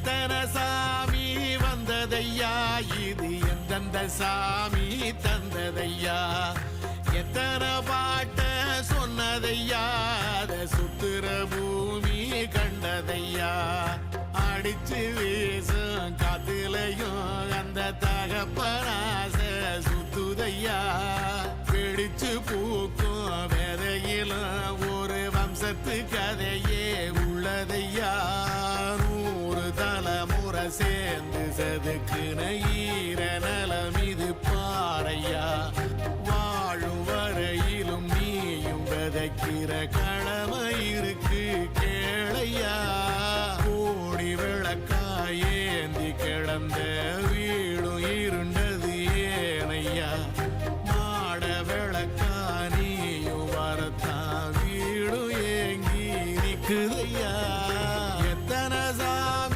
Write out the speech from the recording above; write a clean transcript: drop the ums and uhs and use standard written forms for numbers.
எத்தனை சாமி வந்ததையா, இது எந்தெந்த சாமி தந்ததையா, எத்தனை பாட்ட சொன்னதையா, அத சுத்துற பூமி கண்டதையா, அடிச்சு வீசும் காத்துலையும் அந்த தகப்பனாச சுத்துதையா, பிடிச்சு பூக்கும் வேதையிலும் ஒரு வம்சத்து கதையே உள்ளதையா, 100 தலைமுறை சேர்ந்து செதுக்குன ஈரன